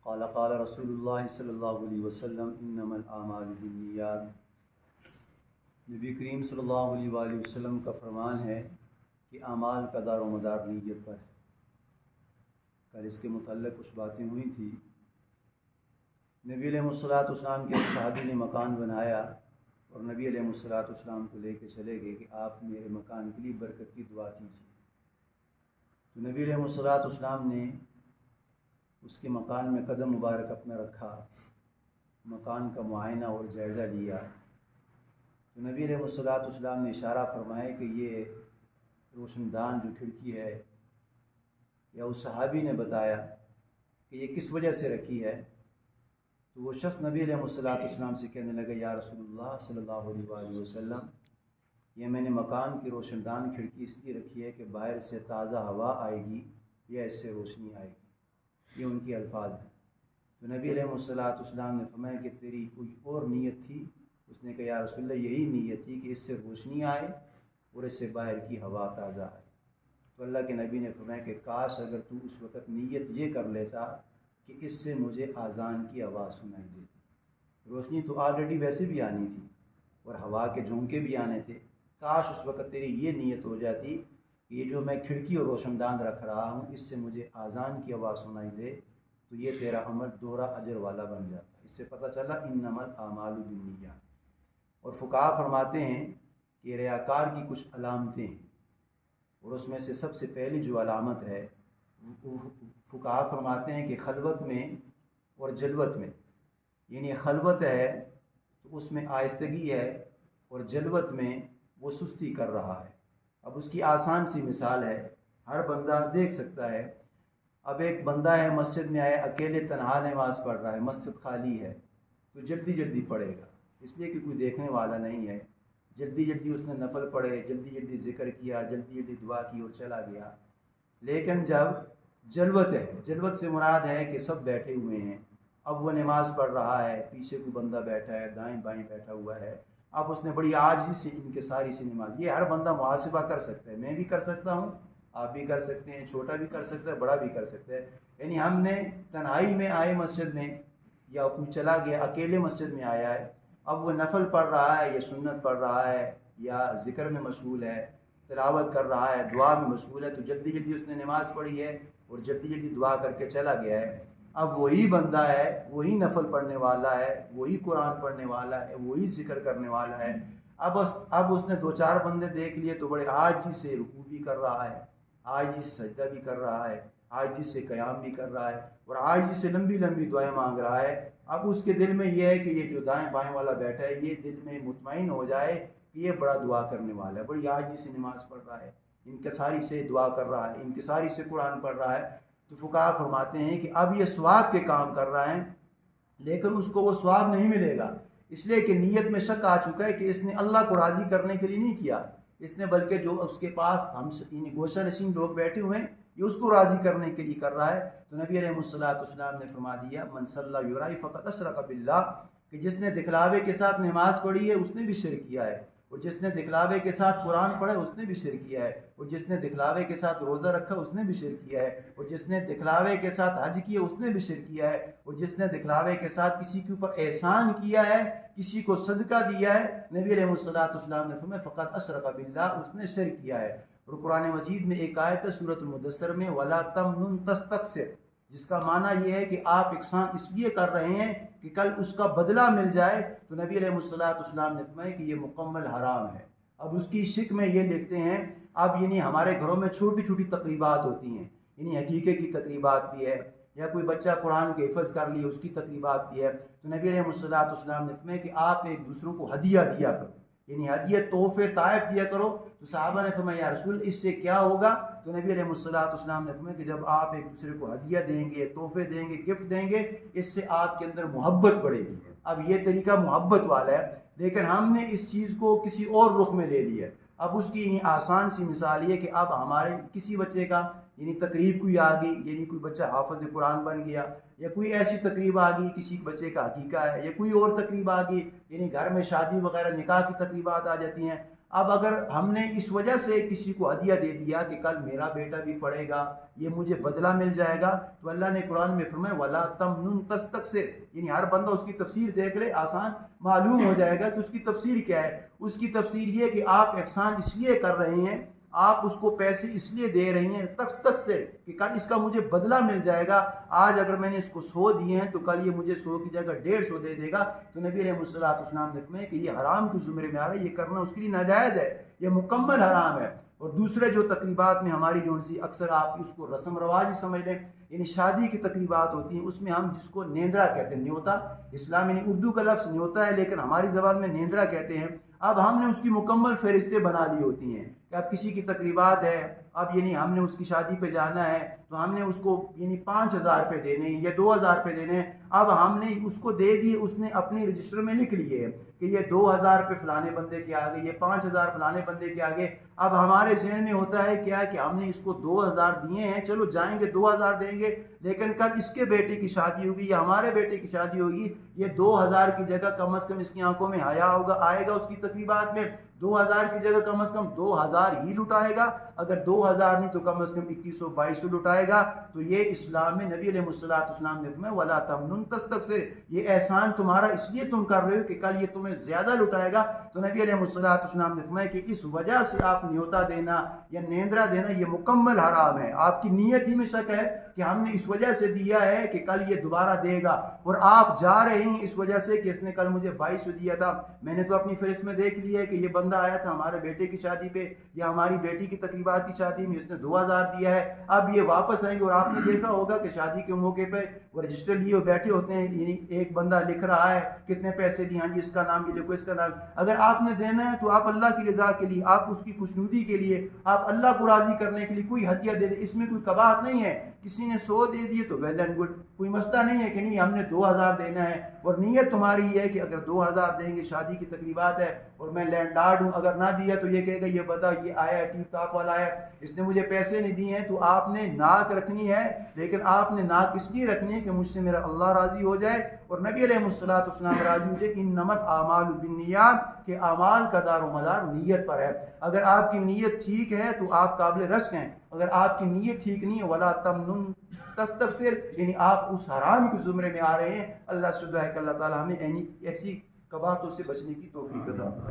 قال رسول اللہ صلی اللہ علیہ وسلم انما الاعمال بالنیات۔ نبی کریم صلی اللہ علیہ وآلہ وسلم کا فرمان ہے کہ اعمال کا دار و مدار نیت پر ہے۔ کل اس کے متعلق کچھ باتیں ہوئی تھیں۔ نبی علیہ الصلوۃ والسلام کے صحابی نے مکان بنایا اور نبی علیہ الصلوۃ والسلام کو لے کے چلے گئے کہ آپ میرے مکان کے لیے برکت کی دعا کیجیے۔ تو نبی علیہ الصلوۃ والسلام نے اس کے مکان میں قدم مبارک اپنا رکھا، مکان کا معائنہ اور جائزہ لیا۔ تو نبی علیہ الصلوۃ والسلام نے اشارہ فرمایا کہ یہ روشن دان جو کھڑکی ہے، یا اس صحابی نے بتایا کہ یہ کس وجہ سے رکھی ہے۔ تو وہ شخص نبی علیہ الصلوۃ والسلام سے کہنے لگا، یا رسول اللہ صلی اللہ علیہ وآلہ وسلم، یہ میں نے مکان کی روشن دان کھڑکی اس لیے رکھی ہے کہ باہر سے تازہ ہوا آئے گی یا اس سے روشنی آئے گی۔ یہ ان کے الفاظ ہیں۔ تو نبی علیہ الصلوۃ والسلام نے فرمایا کہ تیری کوئی اور نیت تھی؟ اس نے کہا، یا رسول اللہ، یہی نیت تھی کہ اس سے روشنی آئے اور اس سے باہر کی ہوا تازہ آئے۔ تو اللہ کے نبی نے فرمایا کہ کاش اگر تو اس وقت نیت یہ کر لیتا کہ اس سے مجھے اذان کی آواز سنائی دیتی۔ روشنی تو آلریڈی ویسے بھی آنی تھی اور ہوا کے جھونکے بھی آنے تھے۔ کاش اس وقت تیری یہ نیت ہو جاتی کہ یہ جو میں کھڑکی اور روشن دان رکھ رہا ہوں اس سے مجھے اذان کی آواز سنائی دے، تو یہ تیرا عمل دوہرا اجر والا بن جاتا۔ اس سے پتہ چلا انما الاعمال بالنیات۔ اور فقہا فرماتے ہیں کہ ریاکار کی کچھ علامتیں ہیں، اور اس میں سے سب سے پہلی جو علامت ہے، فقہا فرماتے ہیں کہ خلوت میں اور جلوت میں، یعنی خلوت ہے تو اس میں آہستگی ہے اور جلوت میں وہ سستی کر رہا ہے۔ اب اس کی آسان سی مثال ہے، ہر بندہ دیکھ سکتا ہے۔ اب ایک بندہ ہے، مسجد میں آیا، اکیلے تنہا نماز پڑھ رہا ہے، مسجد خالی ہے، تو جلدی جلدی پڑھے گا، اس لیے کہ کوئی دیکھنے والا نہیں ہے۔ جلدی جلدی اس نے نفل پڑھے، جلدی جلدی ذکر کیا، جلدی جلدی دعا کی اور چلا گیا۔ لیکن جب جلوت ہے، جلوت سے مراد ہے کہ سب بیٹھے ہوئے ہیں، اب وہ نماز پڑھ رہا ہے، پیچھے کوئی بندہ بیٹھا ہے، دائیں بائیں بیٹھا ہوا ہے، اب اس نے بڑی عاجزی سے انکساری سے نماز، یہ ہر بندہ محاسبہ کر سکتا ہے، میں بھی کر سکتا ہوں، آپ بھی کر سکتے ہیں، چھوٹا بھی کر سکتا ہے، بڑا بھی کر سکتا ہے۔ یعنی ہم نے تنہائی میں آئے مسجد میں، یا کوئی چلا گیا اکیلے مسجد میں آیا ہے، اب وہ نفل پڑھ رہا ہے یا سنت پڑھ رہا ہے یا ذکر میں مشغول ہے، تلاوت کر رہا ہے، دعا میں مشغول ہے، تو جلدی جلدی اس نے نماز پڑھی ہے اور جلدی جلدی دعا کر کے چلا گیا ہے۔ اب وہی بندہ ہے، وہی نفل پڑھنے والا ہے، وہی قرآن پڑھنے والا ہے، وہی ذکر کرنے والا ہے، اب اس نے دو چار بندے دیکھ لیے تو بڑے عاجزی سے رکوع بھی کر رہا ہے، عاجزی سے سجدہ بھی کر رہا ہے، عاجزی سے قیام بھی کر رہا ہے، اور عاجزی سے لمبی لمبی دعائیں مانگ رہا ہے۔ اب اس کے دل میں یہ ہے کہ یہ جو دائیں بائیں والا بیٹھا ہے، یہ دل میں مطمئن ہو جائے کہ یہ بڑا دعا کرنے والا ہے، بڑی عاجزی سے نماز پڑھ رہا ہے، انکساری سے دعا کر رہا ہے، انکساری سے قرآن پڑھ رہا ہے۔ تو فقہا فرماتے ہیں کہ اب یہ ثواب کے کام کر رہا ہے، لیکن اس کو وہ ثواب نہیں ملے گا، اس لیے کہ نیت میں شک آ چکا ہے کہ اس نے اللہ کو راضی کرنے کے لیے نہیں کیا، اس نے بلکہ جو اس کے پاس ہم گوشہ نشین لوگ بیٹھے ہوئے ہیں، یہ اس کو راضی کرنے کے لیے کر رہا ہے۔ تو نبی علیہ الصلوۃ والسلام نے فرما دیا، من صلی یرائی فقد اشرک باللہ، کہ جس نے دکھلاوے کے ساتھ نماز پڑھی ہے اس نے بھی شرک کیا ہے، اور جس نے دکھلاوے کے ساتھ قرآن پڑھا اس نے بھی شرک کیا ہے، اور جس نے دکھلاوے کے ساتھ روزہ رکھا اس نے بھی شرک کیا ہے، اور جس نے دکھلاوے کے ساتھ حج کیا اس نے بھی شرک کیا ہے، اور جس نے دکھلاوے کے ساتھ کسی کے اوپر احسان کیا ہے، کسی کو صدقہ دیا ہے، نبی علیہ الصلوۃ والسلام نے فرمایا فقط اشرک باللہ، اس نے شرک کیا ہے۔ اور قرآن مجید میں ایک آیت ہے سورۃ المدثر میں، ولا تمنن تستکثر، جس کا معنی یہ ہے کہ آپ احسان اس لیے کر رہے ہیں کہ کل اس کا بدلہ مل جائے۔ تو نبی علیہ الصلوۃ والسلام نے فرمایا کہ یہ مکمل حرام ہے۔ اب اس کی شک میں یہ لکھتے ہیں، اب یعنی ہمارے گھروں میں چھوٹی چھوٹی تقریبات ہوتی ہیں، یعنی حقیقے کی تقریبات بھی ہے، یا کوئی بچہ قرآن کے حفظ کر لی اس کی تقریبات بھی ہے، تو نبی علیہ الصلوۃ والسلام نے فرمایا کہ آپ ایک دوسروں کو ہدیہ دیا کرو، یعنی ہدیہ تحفے تحائف دیا کرو۔ تو صحابہ نے فرمایا یا رسول اس سے کیا ہوگا؟ تو نبی علیہ الصلوۃ والسلام نے فرمایا کہ جب آپ ایک دوسرے کو ہدیہ دیں گے، تحفے دیں گے، گفٹ دیں گے، اس سے آپ کے اندر محبت بڑھے گی۔ اب یہ طریقہ محبت والا ہے، لیکن ہم نے اس چیز کو کسی اور رخ میں لے لیا۔ اب اس کی یعنی آسان سی مثال یہ کہ اب ہمارے کسی بچے کا یعنی تقریب کوئی آ گئی، یعنی کوئی بچہ حافظ قرآن بن گیا، یا کوئی ایسی تقریب آ گئی، کسی بچے کا عقیقہ ہے، یا کوئی اور تقریب آ گئی، یعنی گھر میں شادی وغیرہ نکاح کی تقریبات آ جاتی ہیں۔ اب اگر ہم نے اس وجہ سے کسی کو ہدیہ دے دیا کہ کل میرا بیٹا بھی پڑھے گا، یہ مجھے بدلہ مل جائے گا، تو اللہ نے قرآن میں فرمایا وَلَا تَمْنُن تَسْتَكْثِرْ، یعنی ہر بندہ اس کی تفسیر دیکھ لے، آسان معلوم ہو جائے گا کہ اس کی تفسیر کیا ہے۔ اس کی تفسیر یہ کہ آپ احسان اس لیے کر رہے ہیں، آپ اس کو پیسے اس لیے دے رہی ہیں تک سے کہ کل اس کا مجھے بدلہ مل جائے گا، آج اگر میں نے اس کو 100 دیے ہیں تو کل یہ مجھے 100 کی جگہ 150 دے دے گا۔ تو نبی علیہ السلام نے فرمایا کہ یہ حرام کے زمرے میں آ رہا ہے، یہ کرنا اس کے لیے ناجائز ہے، یہ مکمل حرام ہے۔ اور دوسرے جو تقریبات میں ہماری جو سی اکثر آپ اس کو رسم رواج ہی سمجھ لیں، یعنی شادی کی تقریبات ہوتی ہیں، اس میں ہم جس کو نیندرا کہتے ہیں، نیوتا، اسلام یعنی اردو کا لفظ نیوتا ہے لیکن ہماری زبان میں نیندرا کہتے ہیں۔ اب ہم نے اس کی مکمل فہرستیں بنا لی ہوتی ہیں کہ اب کسی کی تقریبات ہے، اب یعنی ہم نے اس کی شادی پہ جانا ہے تو ہم نے اس کو یعنی 5,000 روپے دینے ہیں یا 2,000 روپے دینے ہیں۔ اب ہم نے اس کو دے دیے، اس نے اپنی رجسٹر میں لکھ لیے کہ یہ 2,000 روپے فلانے بندے کے آگے، یہ 5,000 فلانے بندے کے آگے۔ اب ہمارے ذہن میں ہوتا ہے کیا کہ ہم نے اس کو 2,000 دیے ہیں، چلو جائیں گے 2,000 دیں گے، لیکن کل اس کے بیٹے کی شادی ہوگی یا ہمارے بیٹے کی شادی ہوگی، یہ 2,000 کی جگہ کم از کم اس کی آنکھوں میں حیا ہوگا، آئے گا اس کی تقریبات میں 2,000 کی جگہ کم از کم 2,000 ہی لٹائے گا، اگر 2,000 نہیں تو کم از کم 2,100-2,200 لٹائے گا۔ تو یہ اسلام میں نبی علیہ السلام نے فرمایا وَلَا تَمْنُن تَسْتَكْثِرْ، یہ احسان تمہارا اس لیے تم کر رہے ہو کہ کل یہ تمہیں زیادہ لٹائے گا۔ تو نبی علیہ السلام نے فرمایا کہ اس وجہ سے آپ نیوتا دینا یا نیندرا دینا یہ مکمل حرام ہے، آپ کی نیت ہی میں شک ہے کہ ہم نے اس وجہ سے دیا ہے کہ کل یہ دوبارہ دے گا، اور آپ جا رہے ہیں اس وجہ سے کہ اس نے کل مجھے 2,200 دیا تھا، میں نے تو اپنی فہرست میں دیکھ لیا ہے کہ یہ بندہ آیا تھا ہمارے بیٹے کی شادی پہ یا ہماری بیٹی کی تقریبات کی شادی میں، اس نے 2,000 دیا ہے، اب یہ واپس آئیں گے۔ اور آپ نے دیکھا ہوگا کہ شادی کے موقع پہ وہ رجسٹر لیے بیٹھے ہوتے ہیں، یعنی ایک بندہ لکھ رہا ہے کتنے پیسے دیے، ہاں جی اس کا نام یہ لکھو، اس کا نام۔ اگر آپ نے دینا ہے تو آپ اللہ کی رضا کے لیے، آپ اس کی خوشنودی کے لیے، آپ اللہ کو راضی کرنے کے لیے کوئی ہدیہ دے دیں، اس میں کوئی قباحت نہیں ہے۔ کسی نے 100 دے دیے تو ویل اینڈ گڈ، کوئی مسئلہ نہیں ہے کہ نہیں ہم نے 2,000 دینا ہے، اور نیت تمہاری یہ ہے کہ اگر 2,000 دیں گے، شادی کی تقریبات ہے اور میں لینڈ لارڈ ہوں، اگر نہ دیا تو یہ کہے گا یہ بتا یہ آیا ہے ٹیپ ٹاپ والا ہے، اس نے مجھے پیسے نہیں دیے ہیں۔ تو آپ نے ناک رکھنی ہے، لیکن آپ نے ناک اس لیے رکھنی ہے کہ مجھ سے میرا اللہ راضی ہو جائے اور نبی علیہ السلام راضی ہو جائے۔ انما الاعمال بالنیات، کہ اعمال کا دار و مدار نیت پر ہے۔ اگر آپ کی نیت ٹھیک ہے تو آپ قابل رزق ہیں، اگر آپ کی نیت ٹھیک نہیں ہے ولا تمنن تستکثر، یعنی آپ اس حرام کے زمرے میں آ رہے ہیں۔ اللہ سے دعا ہے کہ اللہ تعالی ہمیں ایسی قباحتوں سے بچنے کی توفیق عطا فرمائے۔